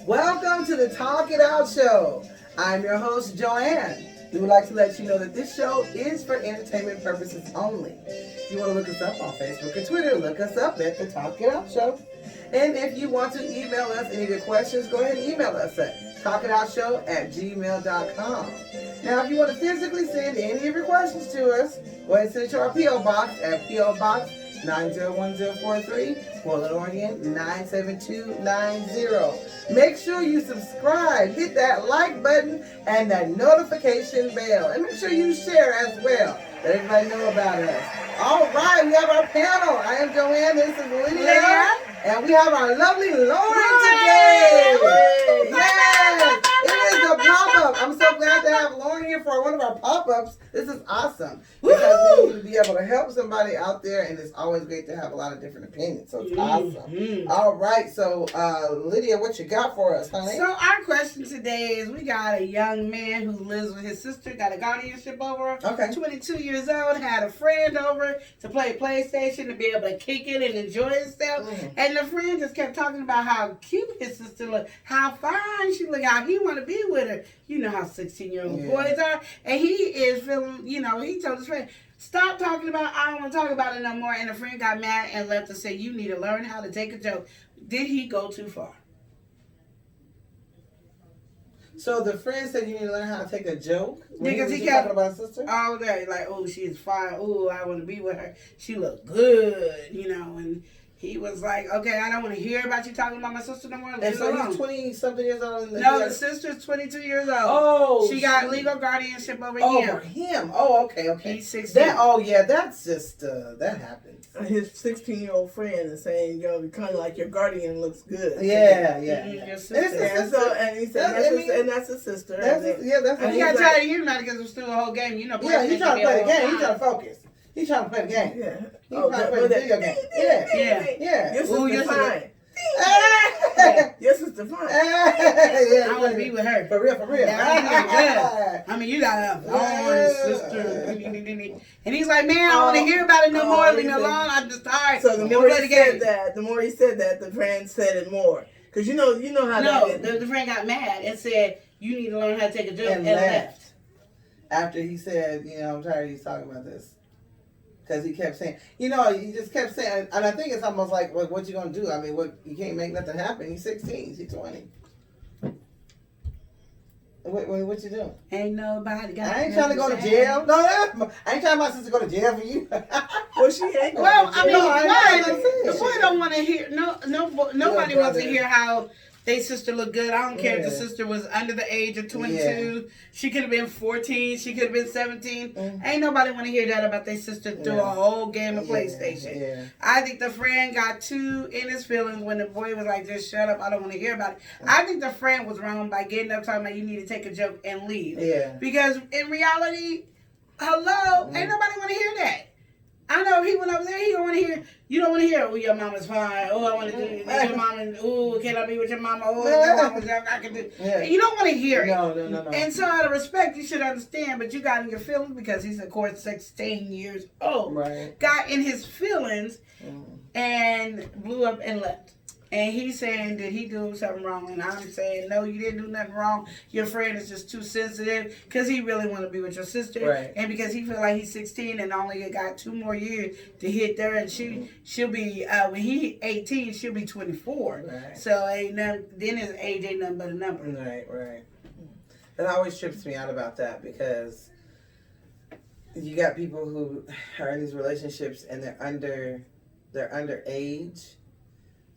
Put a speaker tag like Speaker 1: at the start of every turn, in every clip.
Speaker 1: Welcome to the Talk It Out Show. I'm your host, Joanne. We would like to let you know that this show is for entertainment purposes only. If you want to look us up on Facebook and Twitter, look us up at the Talk It Out Show. And if you want to email us any of your questions, go ahead and email us at talkitoutshow@gmail.com. Now, if you want to physically send any of your questions to us, go ahead and send it to our P.O. Box at P.O. Box 901043, Portland, Oregon 97290. Make sure you subscribe, hit that like button and that notification bell, and make sure you share as well. Let everybody know about us. All right, we have our panel. I am Joanne. This is Lydia, and we have our lovely Lauren today. Yes, it is a pop-up. I'm so glad to have Lauren here for one of our pop-ups. This is awesome because we need to be able to help somebody out there, and it's always great to have a lot of different opinions. So it's awesome. All right, so Lydia, what you got for us, honey?
Speaker 2: So our question today is: we got a young man who lives with his sister, got a guardianship over.
Speaker 1: Okay.
Speaker 2: 22 years old, had a friend over to play PlayStation to be able to kick it and enjoy himself. And the friend just kept talking about how cute his sister looked, how fine she looked, how he want to be with her. You know how 16-year-old boys are. And he is feeling, he told his friend, stop talking about, I don't want to talk about it no more. And the friend got mad and left to say, you need to learn how to take a joke. Did he go too far?
Speaker 1: So the friend said you need to learn how to take a joke?
Speaker 2: Because he
Speaker 1: kept talking about his sister?
Speaker 2: all day, like, oh, she's fine. Oh, I want to be with her. She look good, and he was like, okay, I don't want to hear about you talking about my sister no more.
Speaker 1: And so he's 20-something years old?
Speaker 2: No, the sister's 22 years old.
Speaker 1: Oh.
Speaker 2: She got legal guardianship over him.
Speaker 1: Over him. Oh, okay.
Speaker 2: He's 16.
Speaker 1: That's just, that happens.
Speaker 3: His 16-year-old friend is saying, kind of like your guardian looks good.
Speaker 1: Yeah.
Speaker 2: Your sister.
Speaker 3: And he said, that's his sister.
Speaker 1: That's
Speaker 2: and he got tired of hearing about it because it was still a whole game.
Speaker 1: He trying to play the game. He trying to focus. He's trying to play the game.
Speaker 3: Yeah.
Speaker 1: He's trying to play the video game. Yeah.
Speaker 3: Your sister's fine. Your sister's fine.
Speaker 2: I want to be with her.
Speaker 1: For real.
Speaker 2: Yeah, I mean, you got a sister. And he's like, man, I don't want to hear about it no more. Leave me alone. I'm just tired.
Speaker 3: So the more he said that, the friend said it more. Because you know how that is.
Speaker 2: The friend got mad and said, you need to learn how to take a joke and
Speaker 1: left. After he said, I'm tired of you talking about this. Because he kept saying, he just kept saying, and I think it's almost like, what you gonna do? I mean, you can't make nothing happen. He's 16, she's 20. What you doing?
Speaker 2: Ain't nobody got.
Speaker 1: I ain't trying to go to jail. No, I ain't trying my sister to go to jail for you.
Speaker 3: Well, she ain't.
Speaker 2: Well, I mean, the boy don't want to hear. Nobody wants to hear how they sister look good. I don't care if the sister was under the age of 22. Yeah. She could have been 14. She could have been 17. Ain't nobody want to hear that about their sister through a whole game of PlayStation.
Speaker 1: Yeah.
Speaker 2: I think the friend got too in his feelings when the boy was like, just shut up. I don't want to hear about it. I think the friend was wrong by getting up talking about you need to take a joke and leave.
Speaker 1: Yeah.
Speaker 2: Because in reality, hello, ain't nobody want to hear that. I know if he went over there, he don't want to hear. You don't want to hear. Oh, your mama's fine. Oh, I want to do your mama. Oh, can I be with your mama? Oh, your mama's I can do. Yeah. You don't want to hear it.
Speaker 1: No.
Speaker 2: And so, out of respect, you should understand. But you got in your feelings because he's, of course, 16 years old.
Speaker 1: Right.
Speaker 2: Got in his feelings and blew up and left. And he's saying, did he do something wrong? And I'm saying, no, you didn't do nothing wrong. Your friend is just too sensitive because he really want to be with your sister.
Speaker 1: Right.
Speaker 2: And because he feel like he's 16 and only got 2 more years to hit there. And she'll be, when he 18, she'll be 24.
Speaker 1: Right.
Speaker 2: So then his age ain't nothing but a number.
Speaker 1: Right. That always trips me out about that because you got people who are in these relationships and they're underage.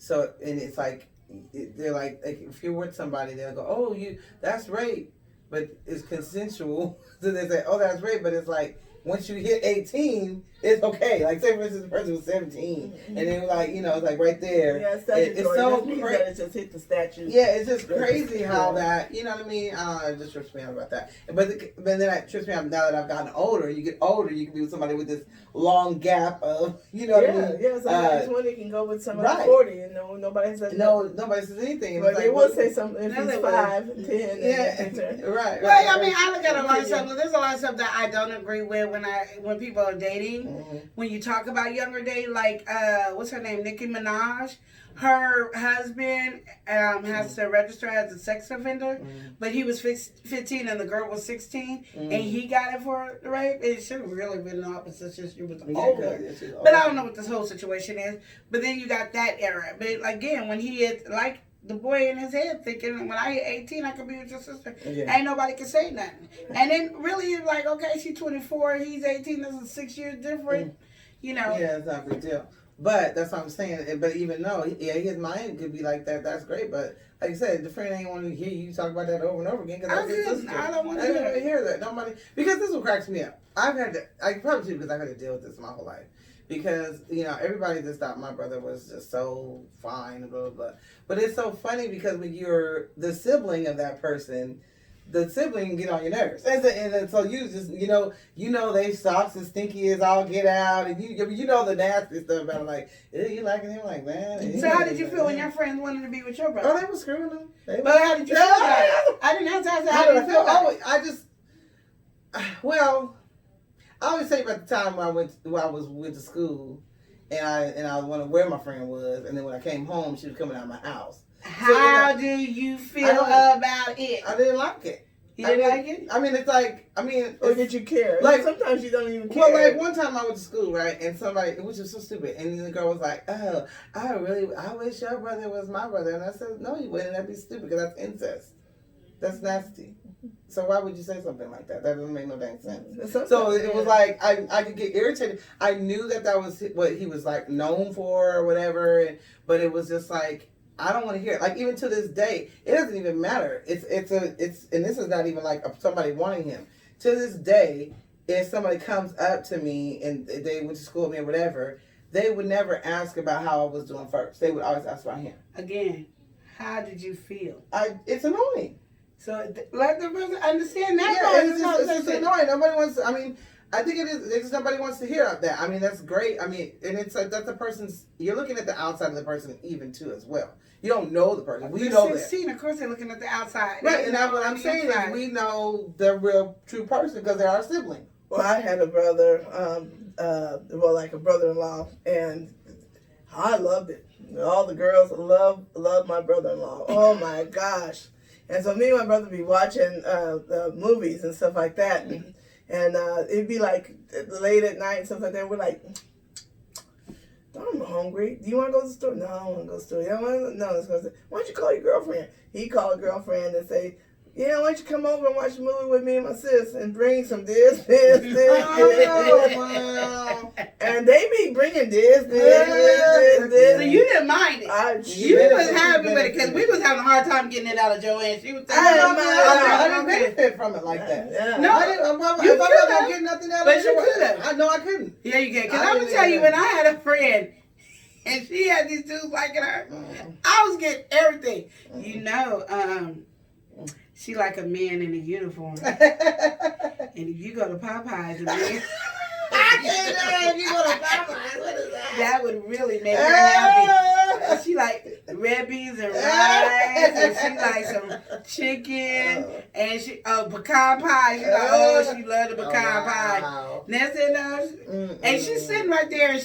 Speaker 1: So, and it's like, they're like if you're with somebody, they'll go, oh, that's rape, but it's consensual. So they say, oh, that's rape, but it's like, once you hit 18, it's okay. Like, say, for instance, the person was 17, and then, like, it's like right there.
Speaker 3: Yeah,
Speaker 1: it's so crazy.
Speaker 3: It just hit the statute.
Speaker 1: Yeah, it's just crazy how that, you know what I mean? It just trips me out about that. But then it trips me out now that I've gotten older. You get older, you can be with somebody with this long gap of, you know what I mean?
Speaker 3: Yeah, somebody's 20 can go with somebody 40, and nobody says
Speaker 1: nobody says anything.
Speaker 3: But they will say something if he's 5, 10.
Speaker 1: Yeah, right.
Speaker 2: Well, I mean, I look at a lot of stuff. There's a lot of stuff that I don't agree with when people are dating. when you talk about younger day, like what's her name, Nicki Minaj. Her husband has to register as a sex offender, but he was 15 and the girl was 16, and he got it for rape. It should have really been the opposite since she was older. But I don't know what this whole situation is. But then you got that era. But again, when he had, like the boy in his head thinking, when I hit 18, I could be with your sister. Yeah. Ain't nobody can say nothing. And then really it's like, okay, she's 24, he's 18, this is 6 years different. You know.
Speaker 1: Yeah, it's not a big deal. But that's what I'm saying. But even though, yeah, his mind could be like that, that's great. But like you said, the friend ain't want to hear you talk about that over and over again.
Speaker 2: I don't want to
Speaker 1: hear that. Nobody, because this is what cracks me up. I probably too, because I've had to deal with this my whole life. Because, you know, everybody just thought my brother was just so fine, blah, blah, blah. But it's so funny because when you're the sibling of that person, the sibling get on your nerves, and so you just you know they socks as stinky as all get out, and you know the nasty stuff about it, like you liking him like man.
Speaker 2: So how did you feel when your friends wanted to be with your brother?
Speaker 1: Oh, they were screwing them.
Speaker 2: But how did you feel about it? I didn't have to ask how did you feel about it?
Speaker 1: I just I always say about the time when I went to school, and I was wondering where my friend was, and then when I came home, she was coming out of my house.
Speaker 2: How do you feel about it?
Speaker 1: I didn't like it.
Speaker 2: You didn't like it?
Speaker 1: I mean, it's like,
Speaker 3: or did you care?
Speaker 1: Like
Speaker 3: sometimes you don't even care.
Speaker 1: Well, like one time I went to school, right, and somebody, which is so stupid, and then the girl was like, "Oh, I wish your brother was my brother," and I said, "No, you wouldn't. That'd be stupid because that's incest. That's nasty. So why would you say something like that? That doesn't make no dang sense." So it was like I could get irritated. I knew that was what he was like known for or whatever, but it was just like. I don't want to hear it. Like even to this day, it doesn't even matter. It's and this is not even like somebody wanting him. To this day, if somebody comes up to me and they went to school with me or whatever, they would never ask about how I was doing first. They would always ask about him.
Speaker 2: Again, how did you feel?
Speaker 1: It's annoying.
Speaker 2: So let the person understand that.
Speaker 1: Yeah, it's annoying. Nobody wants. I mean. I think it is. It's just nobody wants to hear that. I mean, that's great. I mean, and it's like that's the person's. You're looking at the outside of the person even too as well. You don't know the person. We know
Speaker 2: 16,
Speaker 1: that.
Speaker 2: Of course, they're looking at the outside.
Speaker 1: Right, and that's what I'm saying is we know the real true person because they're our sibling.
Speaker 3: Well, I had a brother, like a brother-in-law, and I loved it. All the girls love my brother-in-law. Oh my gosh! And so me and my brother be watching movies and stuff like that. And it'd be like late at night and stuff like that. We're like, I'm hungry. Do you want to go to the store? No, I don't want to go to the store. No, let's go. Why don't you call your girlfriend? He called a girlfriend and say, yeah, why don't you come over and watch a movie with me and my sis and bring some this. Oh, wow. And they be bringing this.
Speaker 2: So you didn't mind it. You was happy with it because we was having a hard time getting it out of Joanne. She was
Speaker 1: I didn't benefit from it like that.
Speaker 3: Yeah.
Speaker 2: No,
Speaker 1: I didn't. If I wasn't getting nothing out of it,
Speaker 2: but you could have.
Speaker 1: I know I couldn't.
Speaker 2: Yeah, you can. Because I'm going to tell you, when I had a friend and she had these dudes liking her, I was getting everything. You know, she like a man in a uniform. And if you go to Popeyes, that would really make her happy. She like red beans and rice, and she like some chicken, and she pecan pie. She like, oh, she loved the pecan pie. That's it, no. And she's sitting right there, and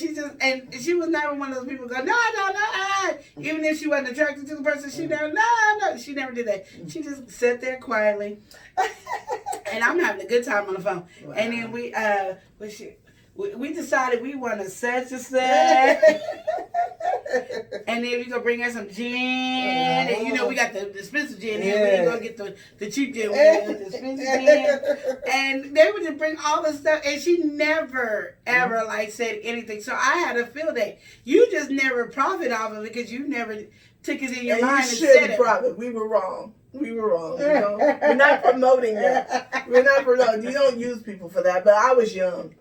Speaker 2: she was never one of those people go, no. Even if she wasn't attracted to the person, she never, no, she never did that. She just sat there quietly, and I'm having a good time on the phone. Wow. And then we decided we wanted such and such. And then we gonna bring her some gin. And you know, we got the expensive gin here. We ain't gonna get the cheap gin. We got the expensive gin. And they would just bring all this stuff. And she never, ever like said anything. So I had a feel that you just never profit off of it because you never took it in your mind and said it.
Speaker 3: Profit. We were wrong. You know? We're not promoting that. We're not promoting. You don't use people for that. But I was young.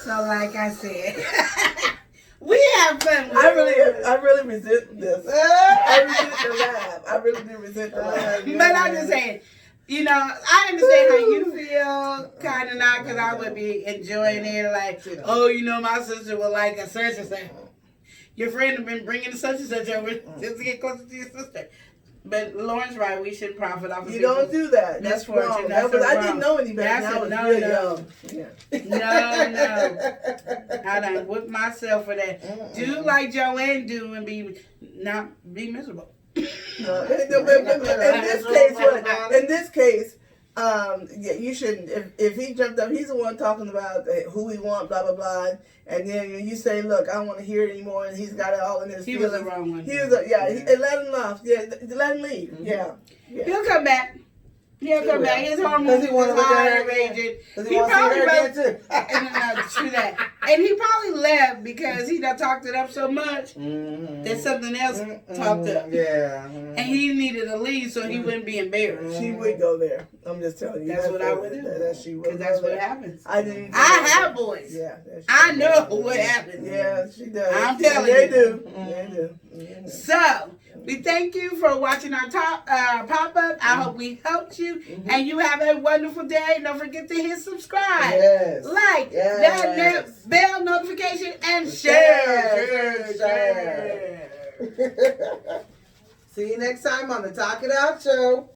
Speaker 2: So like I said, we have fun.
Speaker 3: I really resent this. I resent the laugh. I really do resent the laugh.
Speaker 2: But I'm just saying, you know, I understand how you feel, kind of not, because I would be enjoying it. Like, oh, you know, my sister would like a such and such. Your friend have been bringing such and such over just to get closer to your sister. But Lauren's right. We should profit off of
Speaker 3: You don't do that. That's
Speaker 2: misfortune.
Speaker 3: wrong.
Speaker 2: That's
Speaker 3: I
Speaker 2: wrong.
Speaker 3: didn't know any better.
Speaker 2: That's
Speaker 3: I was
Speaker 2: no,
Speaker 3: really
Speaker 2: no.
Speaker 3: young. Yeah.
Speaker 2: No. I done whipped myself for that. Do like Joanne do and not be miserable.
Speaker 3: No, in this case, yeah, you shouldn't. If he jumped up, he's the one talking about who he want, blah blah blah, and then you say, "Look, I don't want to hear it anymore," and he's got it all in his.
Speaker 2: He
Speaker 3: feelings.
Speaker 2: was the wrong one.
Speaker 3: He was, let him off. Yeah, let him leave.
Speaker 2: Mm-hmm.
Speaker 3: Yeah.
Speaker 2: He'll come back. He'll come back. His hormones is high raging.
Speaker 1: He probably
Speaker 2: wrote
Speaker 1: too.
Speaker 2: true that. And he probably left because he done talked it up so much that something else talked up.
Speaker 1: Yeah.
Speaker 2: And he needed to leave so he wouldn't be embarrassed.
Speaker 3: She would go there. I'm just telling you.
Speaker 2: That's what I would do.
Speaker 3: She would.
Speaker 2: Because that's
Speaker 3: go
Speaker 2: what
Speaker 3: there.
Speaker 2: happens.
Speaker 3: I didn't.
Speaker 2: I have boys.
Speaker 3: Yeah.
Speaker 2: I know what happens.
Speaker 3: Yeah, she does.
Speaker 2: I'm telling
Speaker 3: they
Speaker 2: you.
Speaker 3: do. They do. Mm-hmm.
Speaker 2: So, we thank you for watching our pop-up. I hope we helped you. And you have a wonderful day. Don't forget to hit subscribe.
Speaker 1: Yes.
Speaker 2: Like,
Speaker 1: Yes.
Speaker 2: that bell notification, and
Speaker 1: Share.
Speaker 2: share.
Speaker 1: See you next time on the Talk It Out Show.